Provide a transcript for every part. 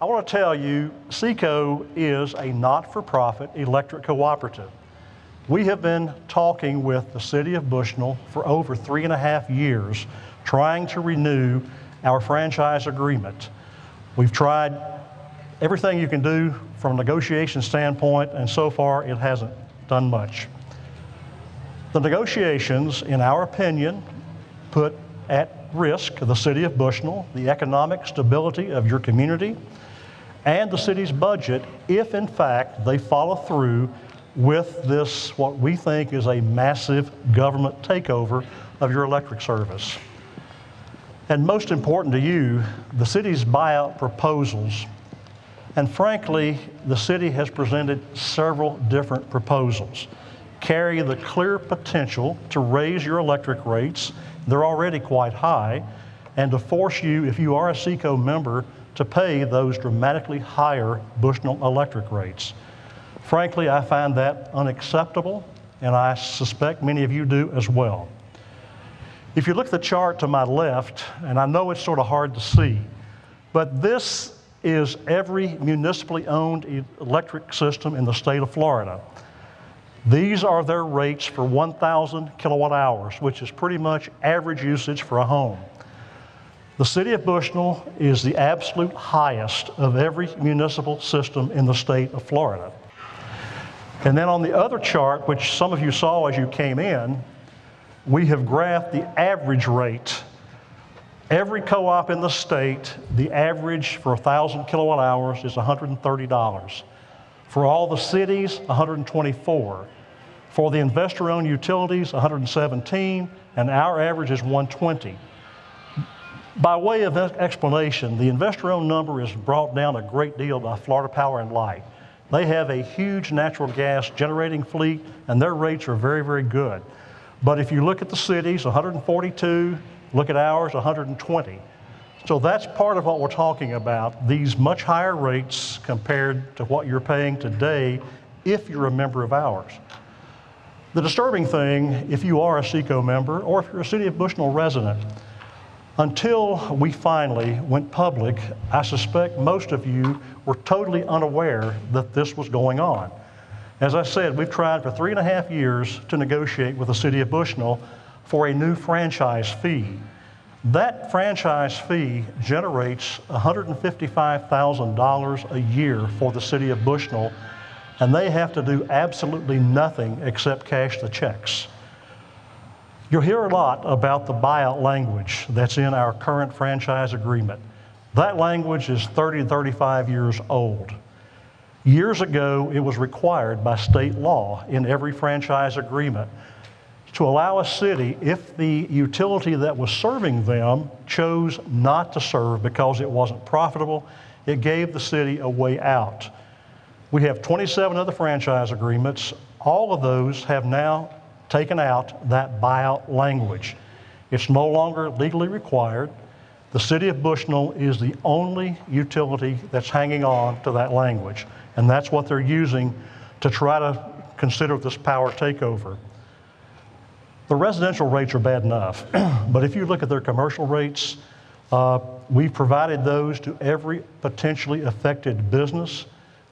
I want to tell you, SECO is a not-for-profit electric cooperative. We have been talking with the city of Bushnell for over 3.5 years, trying to renew our franchise agreement. We've tried everything you can do from a negotiation standpoint, and so far it hasn't done much. The negotiations, in our opinion, put at risk the city of Bushnell, the economic stability of your community, and the city's budget if in fact they follow through with this, what we think is a massive government takeover of your electric service. And most important to you, the city's buyout proposals. And frankly, the city has presented several different proposals, carry the clear potential to raise your electric rates. They're already quite high, and to force you, if you are a SECO member, to pay those dramatically higher Bushnell electric rates. Frankly, I find that unacceptable, and I suspect many of you do as well. If you look at the chart to my left, and I know it's sort of hard to see, but this is every municipally owned electric system in the state of Florida. These are their rates for 1,000 kilowatt hours, which is pretty much average usage for a home. The city of Bushnell is the absolute highest of every municipal system in the state of Florida. And then on the other chart, which some of you saw as you came in, we have graphed the average rate. Every co-op in the state, the average for 1,000 kilowatt hours is $130. For all the cities, $124. For the investor-owned utilities, $117, and our average is $120. By way of explanation, the investor-owned number is brought down a great deal by Florida Power and Light. They have a huge natural gas generating fleet, and their rates are very, very good. But if you look at the cities, 142, look at ours, 120. So that's part of what we're talking about, these much higher rates compared to what you're paying today if you're a member of ours. The disturbing thing, if you are a SECO member or if you're a City of Bushnell resident, until we finally went public, I suspect most of you were totally unaware that this was going on. As I said, we've tried for 3.5 years to negotiate with the City of Bushnell for a new franchise fee. That franchise fee generates $155,000 a year for the City of Bushnell, and they have to do absolutely nothing except cash the checks. You'll hear a lot about the buyout language that's in our current franchise agreement. That language is 30 to 35 years old. Years ago, it was required by state law in every franchise agreement to allow a city, if the utility that was serving them chose not to serve because it wasn't profitable, it gave the city a way out. We have 27 other franchise agreements. All of those have now taken out that buyout language. It's no longer legally required. The City of Bushnell is the only utility that's hanging on to that language, and that's what they're using to try to consider this power takeover. The residential rates are bad enough, but if you look at their commercial rates, we've provided those to every potentially affected business.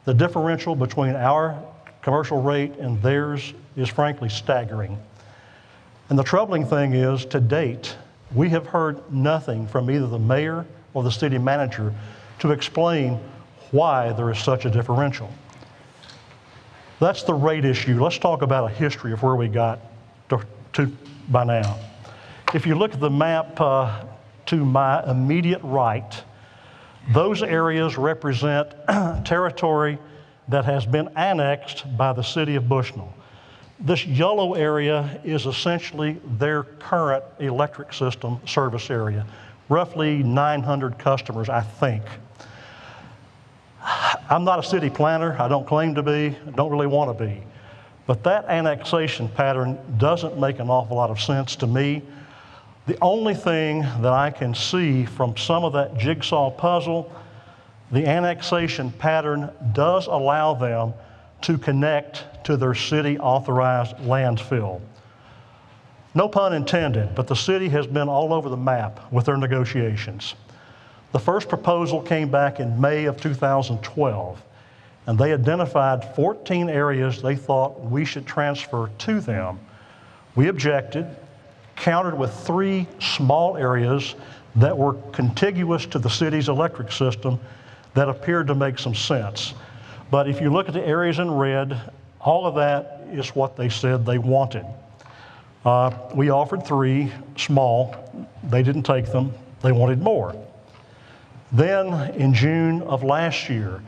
The differential between our commercial rate and theirs is frankly staggering. And the troubling thing is, to date, we have heard nothing from either the mayor or the city manager to explain why there is such a differential. That's the rate issue. Let's talk about a history of where we got to by now. If you look at the map to my immediate right, those areas represent territory that has been annexed by the City of Bushnell. This yellow area is essentially their current electric system service area, roughly 900 customers, I think. I'm not a city planner. I don't claim to be, I don't really want to be. But that annexation pattern doesn't make an awful lot of sense to me. The only thing that I can see from some of that jigsaw puzzle, the annexation pattern does allow them to connect to their city authorized landfill. No pun intended, but the city has been all over the map with their negotiations. The first proposal came back in May of 2012, and they identified 14 areas they thought we should transfer to them. We objected, countered with 3 small areas that were contiguous to the city's electric system that appeared to make some sense. But if you look at the areas in red, all of that is what they said they wanted. We offered 3 small. They didn't take them. They wanted more. Then in June of last year,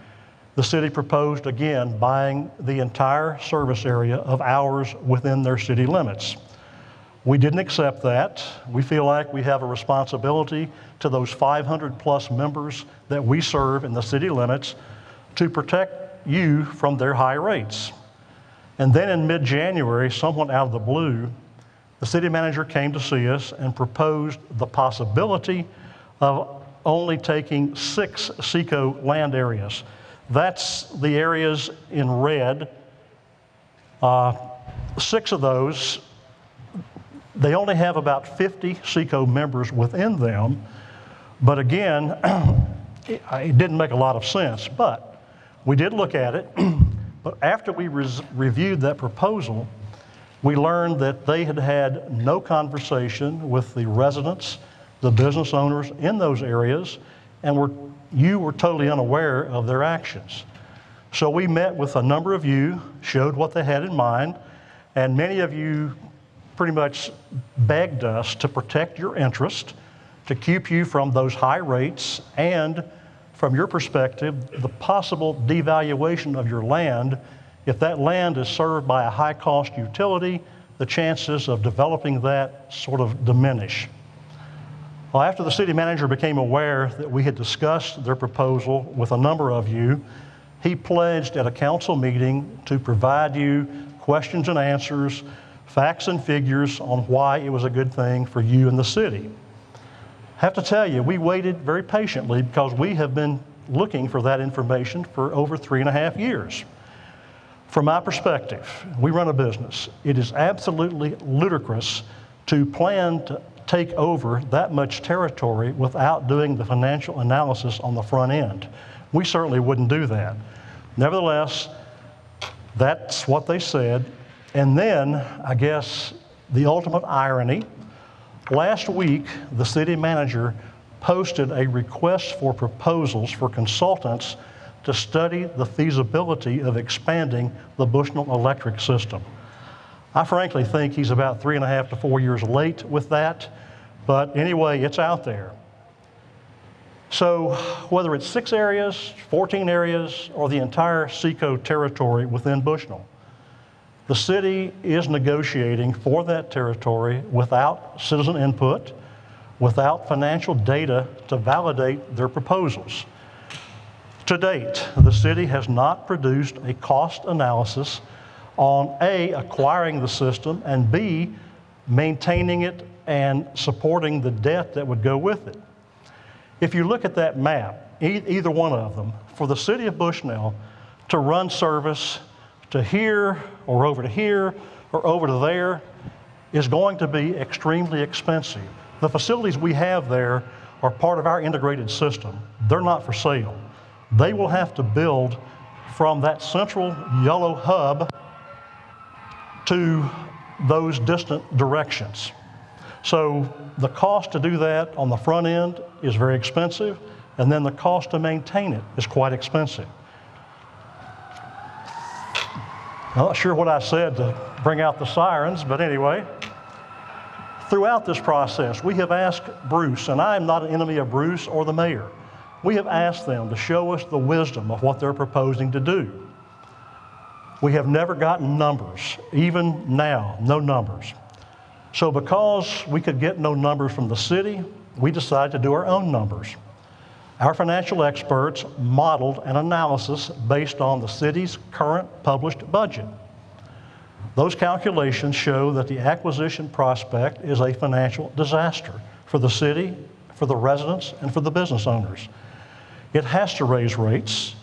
the city proposed again buying the entire service area of ours within their city limits. We didn't accept that. We feel like we have a responsibility to those 500 plus members that we serve in the city limits to protect you from their high rates. And then in mid-January, somewhat out of the blue, the city manager came to see us and proposed the possibility of only taking 6 SECO land areas. That's the areas in red. 6 of those, they only have about 50 SECO members within them, but again, it didn't make a lot of sense, but we did look at it. But after we reviewed that proposal, we learned that they had had no conversation with the residents, the business owners in those areas, and you were totally unaware of their actions. So we met with a number of you, showed what they had in mind, and many of you pretty much begged us to protect your interest, to keep you from those high rates, and from your perspective, the possible devaluation of your land. If that land is served by a high-cost utility, the chances of developing that sort of diminish. Well, after the city manager became aware that we had discussed their proposal with a number of you, he pledged at a council meeting to provide you questions and answers, facts and figures on why it was a good thing for you and the city. I have to tell you, we waited very patiently because we have been looking for that information for over 3.5 years. From my perspective, we run a business. It is absolutely ludicrous to plan to take over that much territory without doing the financial analysis on the front end. We certainly wouldn't do that. Nevertheless, that's what they said. And then, I guess, the ultimate irony, last week, the city manager posted a request for proposals for consultants to study the feasibility of expanding the Bushnell electric system. I frankly think he's about 3.5 to 4 years late with that, but anyway, it's out there. So whether it's 6 areas, 14 areas, or the entire SECO territory within Bushnell, the city is negotiating for that territory without citizen input, without financial data to validate their proposals. To date, the city has not produced a cost analysis on A, acquiring the system, and B, maintaining it and supporting the debt that would go with it. If you look at that map, either one of them, for the city of Bushnell to run service to here or over to here or over to there is going to be extremely expensive. The facilities we have there are part of our integrated system. They're not for sale. They will have to build from that central yellow hub to those distant directions. So the cost to do that on the front end is very expensive, and then the cost to maintain it is quite expensive. I'm not sure what I said to bring out the sirens, but anyway, throughout this process, we have asked Bruce, and I am not an enemy of Bruce or the mayor, we have asked them to show us the wisdom of what they're proposing to do. We have never gotten numbers, even now, no numbers. So because we could get no numbers from the city, we decided to do our own numbers. Our financial experts modeled an analysis based on the city's current published budget. Those calculations show that the acquisition prospect is a financial disaster for the city, for the residents, and for the business owners. It has to raise rates.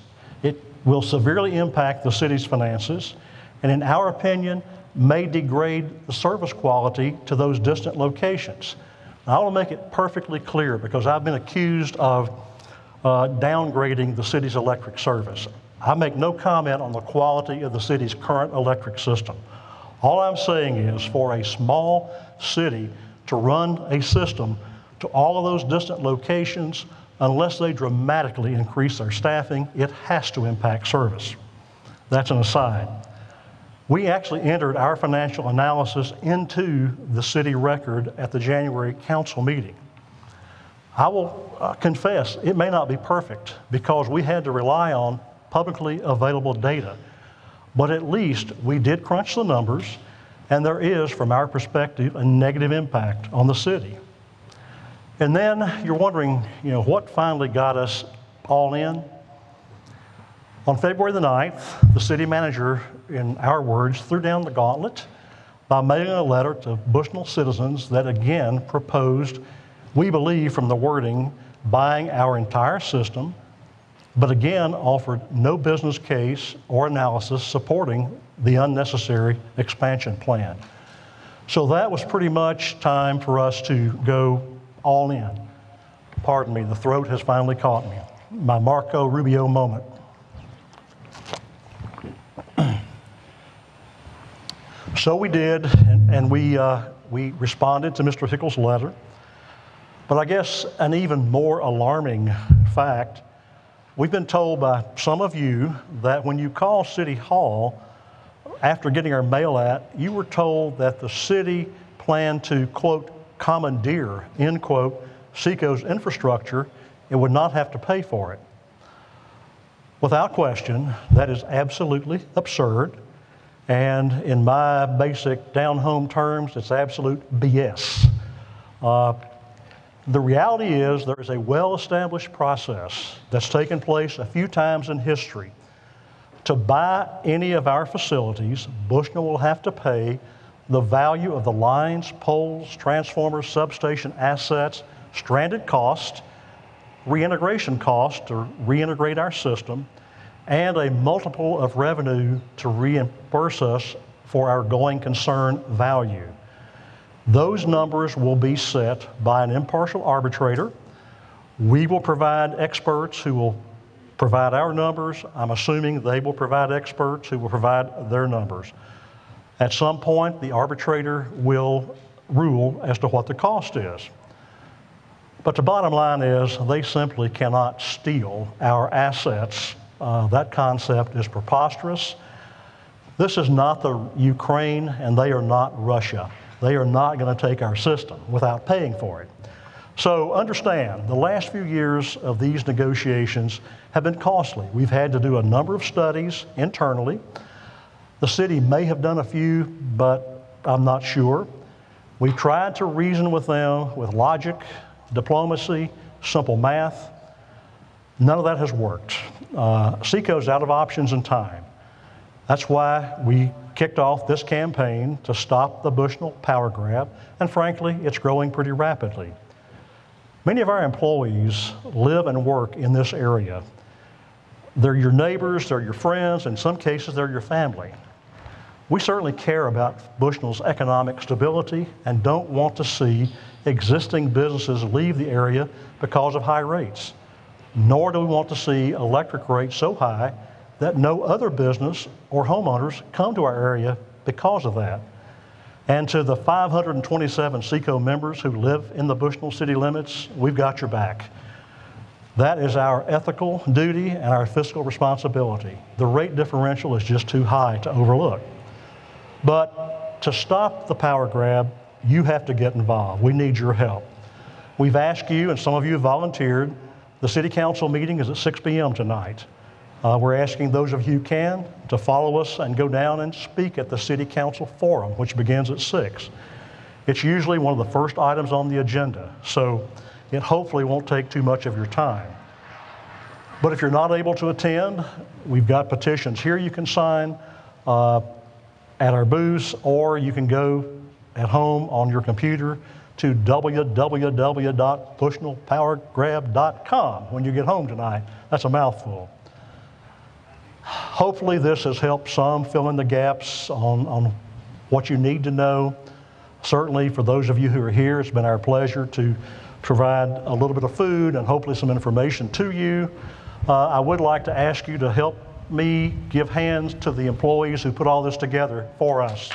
It will severely impact the city's finances, and in our opinion, may degrade the service quality to those distant locations. And I want to make it perfectly clear because I've been accused of downgrading the city's electric service. I make no comment on the quality of the city's current electric system. All I'm saying is for a small city to run a system to all of those distant locations, unless they dramatically increase their staffing, it has to impact service. That's an aside. We actually entered our financial analysis into the city record at the January council meeting. I will confess, it may not be perfect because we had to rely on publicly available data, but at least we did crunch the numbers, and there is, from our perspective, a negative impact on the city. And then you're wondering, what finally got us all in? On February the 9th, the city manager, in our words, threw down the gauntlet by mailing a letter to Bushnell citizens that again proposed, we believe from the wording, buying our entire system, but again offered no business case or analysis supporting the unnecessary expansion plan. So that was pretty much time for us to go all in. Pardon me, the throat has finally caught me. My Marco Rubio moment. So we did, and we responded to Mr. Hickle's letter. But I guess an even more alarming fact, we've been told by some of you that when you call City Hall after getting our mail out, you were told that the city planned to, quote, commandeer, end quote, SECO's infrastructure and would not have to pay for it. Without question, that is absolutely absurd. And in my basic down-home terms, it's absolute BS. The reality is there is a well-established process that's taken place a few times in history. To buy any of our facilities, Bushnell will have to pay the value of the lines, poles, transformers, substation assets, stranded cost, reintegration cost to reintegrate our system, and a multiple of revenue to reimburse us for our going concern value. Those numbers will be set by an impartial arbitrator. We will provide experts who will provide our numbers. I'm assuming they will provide experts who will provide their numbers. At some point, the arbitrator will rule as to what the cost is. But the bottom line is they simply cannot steal our assets. That concept is preposterous. This is not the Ukraine, and they are not Russia. They are not going to take our system without paying for it. So understand, the last few years of these negotiations have been costly. We've had to do a number of studies internally. The city may have done a few, but I'm not sure. We've tried to reason with them with logic, diplomacy, simple math. None of that has worked. SECO's out of options and time. That's why we kicked off this campaign to stop the Bushnell power grab, and frankly, it's growing pretty rapidly. Many of our employees live and work in this area. They're your neighbors, they're your friends, in some cases, they're your family. We certainly care about Bushnell's economic stability and don't want to see existing businesses leave the area because of high rates. Nor do we want to see electric rates so high that no other business or homeowners come to our area because of that. And to the 527 SECO members who live in the Bushnell city limits, we've got your back. That is our ethical duty and our fiscal responsibility. The rate differential is just too high to overlook. But to stop the power grab, you have to get involved. We need your help. We've asked you, and some of you have volunteered. The city council meeting is at 6 p.m. tonight. We're asking those of you who can to follow us and go down and speak at the city council forum, which begins at 6. It's usually one of the first items on the agenda, so it hopefully won't take too much of your time. But if you're not able to attend, we've got petitions here you can sign at our booths, or you can go at home on your computer to www.bushnellpowergrab.com when you get home tonight. That's a mouthful. Hopefully this has helped some fill in the gaps on what you need to know. Certainly, for those of you who are here, it's been our pleasure to provide a little bit of food and hopefully some information to you. I would like to ask you to help me give hands to the employees who put all this together for us.